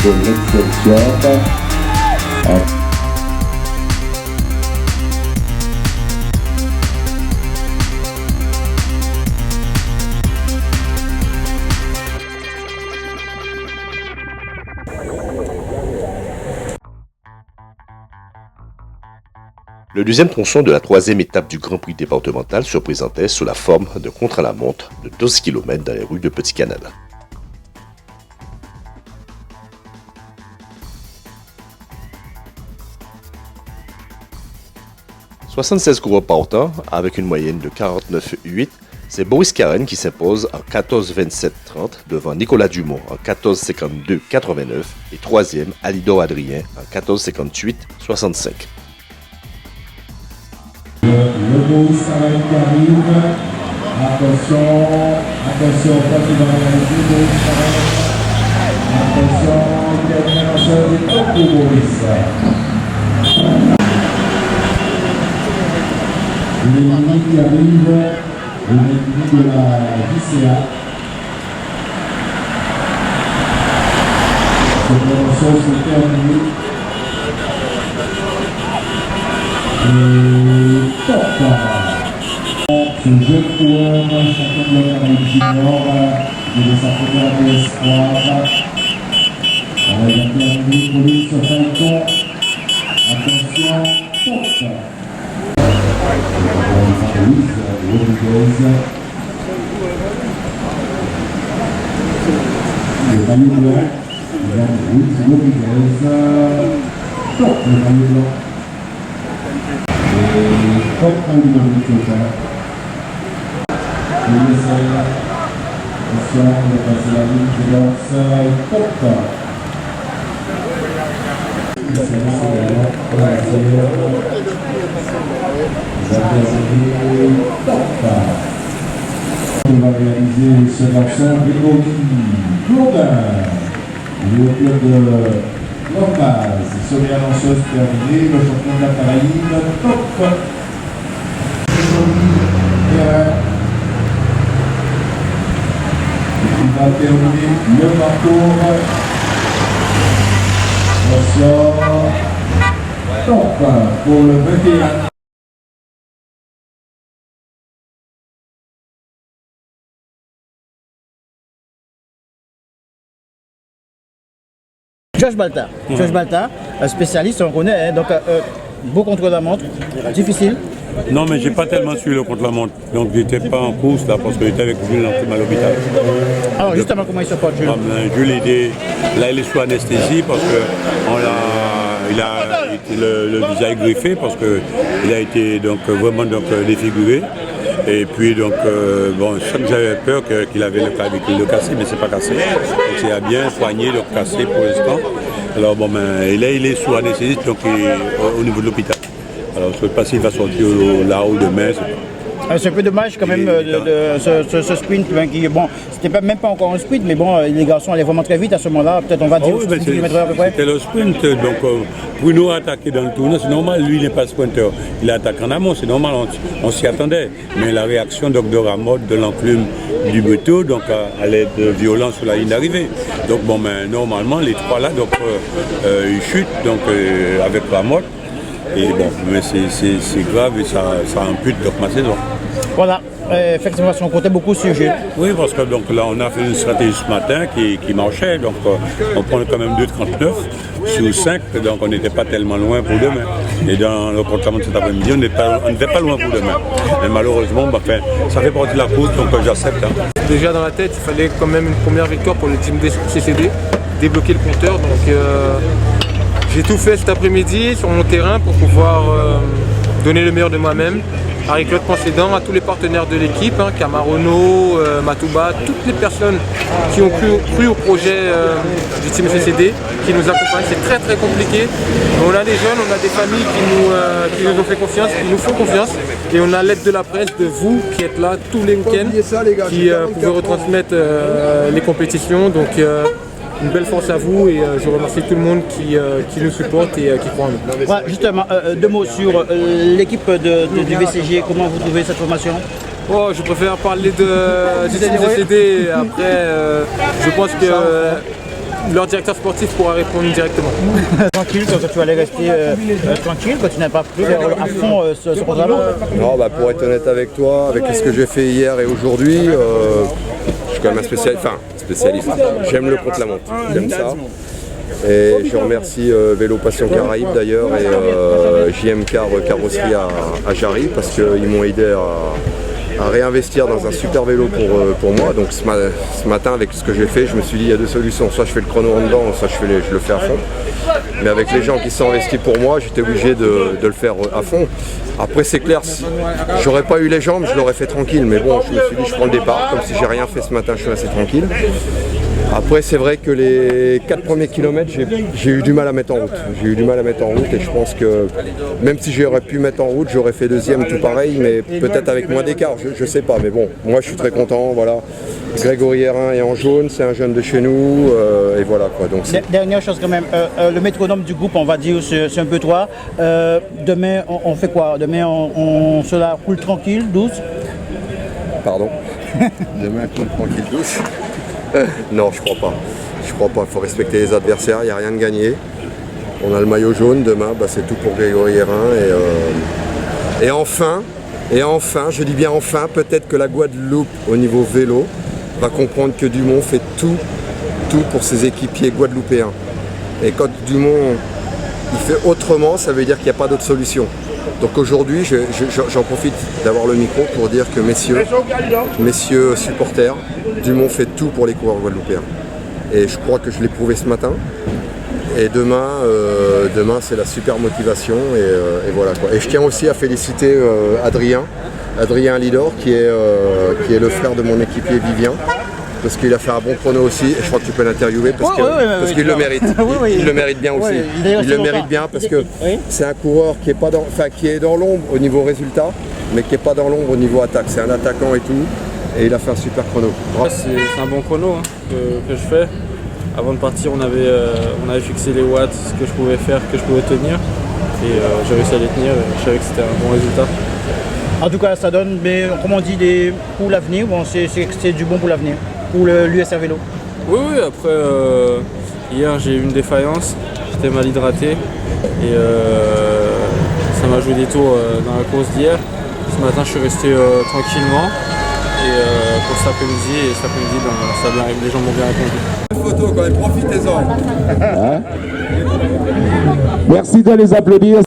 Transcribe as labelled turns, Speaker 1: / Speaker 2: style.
Speaker 1: de l'exception.
Speaker 2: Le deuxième tronçon de la troisième étape du Grand Prix départemental se présentait sous la forme de contre-la-montre de 12 km dans les rues de Petit-Canal. « 76 coureurs partants avec une moyenne de 49,8. C'est Boris Karen qui s'impose en 14,27,30 devant Nicolas Dumont en 14,52,89 et troisième Alidor Adrien en 14,58,65.
Speaker 1: Le Boris Karen qui arrive. Attention, quand il va réaliser Boris Karen. Attention, dernier lanceur du top pour Boris. Les minutes qui arrivent, les minutes de la JCA. Cette lanceur se termine. Et top. Ce jeune coureur, champion de la Caraïbe junior, de sa première année espoir. On va terminer pour lui sur Falcon. Attention, top. Ruiz Rodriguez. Le maillot blanc, Ruiz Rodriguez. Top, le maillot blanc. Et top un numéro de Total. Le essai. Attention, on va passer la ligne de lance. Top. On va réaliser ce garçon Grégory Blondin, le club de Lambaz. Sommet lanceuse terminée, le champion de la Caraïbe, top. Il va terminer le parcours. Attention, top pour le 21.
Speaker 3: Georges Balta, spécialiste, on connaît, hein, donc beau contre-la-montre, difficile.
Speaker 4: Non, mais j'ai pas tellement suivi le contre-la-montre, donc j'étais pas en course là parce que j'étais avec Jules Lantim à l'hôpital.
Speaker 3: Alors justement, comment il se porte, Jules?
Speaker 4: Jules était, là il est sous anesthésie parce que il a été le visage griffé parce que il a été donc vraiment défiguré. Et puis donc bon, j'avais peur qu'il avait le clavicule cassé, mais c'est pas cassé. Donc il a bien soigné, donc cassé pour l'instant. Alors bon, et là il est sous anesthésie, donc au niveau de l'hôpital. Alors je ne sais pas s'il va sortir là-haut demain.
Speaker 3: C'est un peu dommage quand même ce sprint qui, bon, c'était même pas encore un sprint, mais bon, les garçons allaient vraiment très vite à ce moment-là. Peut-être on va dire 10 km/h à peu près.
Speaker 4: C'était le sprint, donc Bruno a attaqué dans le tournoi, c'est normal, lui il n'est pas sprinter. Il attaque en amont, c'est normal, on s'y attendait. Mais la réaction donc, de Ramotte, de l'enclume du bateau, donc allait de violence sur la ligne d'arrivée. Donc bon, mais normalement les trois là, donc ils chutent donc avec Ramotte. Et bon, mais c'est grave et ça ampute donc ma saison.
Speaker 3: Voilà, effectivement, on comptait beaucoup sur Jules.
Speaker 4: Oui, parce que donc là, on a fait une stratégie ce matin qui marchait. Donc, on prend quand même 2,39 sur 5. Donc, on n'était pas tellement loin pour demain. Et dans le contre-la-montre cet après-midi, on n'était pas loin pour demain. Mais malheureusement, ça fait partie de la course, donc j'accepte. Hein.
Speaker 5: Déjà dans la tête, il fallait quand même une première victoire pour le team CCD, débloquer le compteur. Donc, j'ai tout fait cet après-midi sur mon terrain pour pouvoir donner le meilleur de moi-même. Harry-Claude Poncédan, à tous les partenaires de l'équipe, hein, Camarono, Matouba, toutes les personnes qui ont cru au projet du team CCD, qui nous accompagnent. C'est très très compliqué. On a des jeunes, on a des familles qui nous ont fait confiance, qui nous font confiance. Et on a l'aide de la presse, de vous qui êtes là tous les week-ends, qui pouvez retransmettre les compétitions. Donc, une belle force à vous et je remercie tout le monde qui nous supporte et qui croit en nous.
Speaker 3: Ouais, justement, deux mots sur l'équipe du VCG, comment vous trouvez cette formation?
Speaker 5: Oh, je préfère parler du CCD. Après, je pense que leur directeur sportif pourra répondre directement.
Speaker 3: Tranquille, quand tu allais rester tranquille, quand tu n'as pas pris à fond ce programme.
Speaker 6: Non, bah, pour être honnête avec toi, avec ce que j'ai fait hier et aujourd'hui, je suis quand même un spécialiste. J'aime le contre-la-montre, j'aime ça. Et je remercie Vélo Passion Caraïbes d'ailleurs et JM Carrosserie à Jarry parce qu'ils m'ont aidé à réinvestir dans un super vélo pour moi. Donc ce matin, avec ce que j'ai fait, je me suis dit il y a deux solutions. Soit je fais le chrono en dedans, soit je le fais à fond. Mais avec les gens qui sont investis pour moi, j'étais obligé de le faire à fond. Après c'est clair, si j'aurais pas eu les jambes, je l'aurais fait tranquille. Mais bon, je me suis dit je prends le départ, comme si j'ai rien fait ce matin, je suis assez tranquille. Après c'est vrai que les 4 premiers kilomètres, j'ai eu du mal à mettre en route. J'ai eu du mal à mettre en route et je pense que même si j'aurais pu mettre en route, j'aurais fait deuxième tout pareil, mais peut-être avec moins d'écart, je sais pas. Mais bon, moi je suis très content, voilà. Grégory Hérin est en jaune, c'est un jeune de chez nous, et voilà quoi. Donc,
Speaker 3: dernière chose quand même, le métronome du groupe, on va dire, c'est un peu toi. Demain, on fait quoi? Demain, on se la roule tranquille, douce?
Speaker 6: Pardon. Demain, cool, tranquille, douce. Non, je crois pas. Je crois pas. Il faut respecter les adversaires, il n'y a rien de gagné. On a le maillot jaune, demain, bah, c'est tout pour Grégory Hérin. Et enfin, je dis bien enfin, peut-être que la Guadeloupe, au niveau vélo, va comprendre que Dumont fait tout pour ses équipiers guadeloupéens. Et quand Dumont il fait autrement, ça veut dire qu'il n'y a pas d'autre solution. Donc aujourd'hui, j'en profite d'avoir le micro pour dire que messieurs supporters, Dumont fait tout pour les coureurs guadeloupéens. Et je crois que je l'ai prouvé ce matin. Et demain c'est la super motivation et voilà quoi. Et je tiens aussi à féliciter Adrien Lidor qui est le frère de mon équipier Vivien. Parce qu'il a fait un bon chrono aussi, et je crois que tu peux l'interviewer parce qu'il le mérite. Il le mérite bien aussi. Il le mérite bien parce que c'est un coureur qui est dans l'ombre au niveau résultat, mais qui n'est pas dans l'ombre au niveau attaque. C'est un attaquant et tout, et il a fait un super chrono.
Speaker 7: C'est un bon chrono que je fais. Avant de partir, on avait fixé les watts, ce que je pouvais faire, que je pouvais tenir, et j'ai réussi à les tenir. Je savais que c'était un bon résultat.
Speaker 3: En tout cas, ça donne, mais comme on dit, pour l'avenir, bon, c'est du bon pour l'avenir, pour l'USR Vélo.
Speaker 7: Oui, après, hier j'ai eu une défaillance, j'étais mal hydraté et ça m'a joué des tours dans la course d'hier. Ce matin, je suis resté tranquillement et pour cet après-midi, ça a bien, les gens m'ont bien répondu.
Speaker 6: Photo quand même, profitez-en.
Speaker 1: Merci de les applaudir.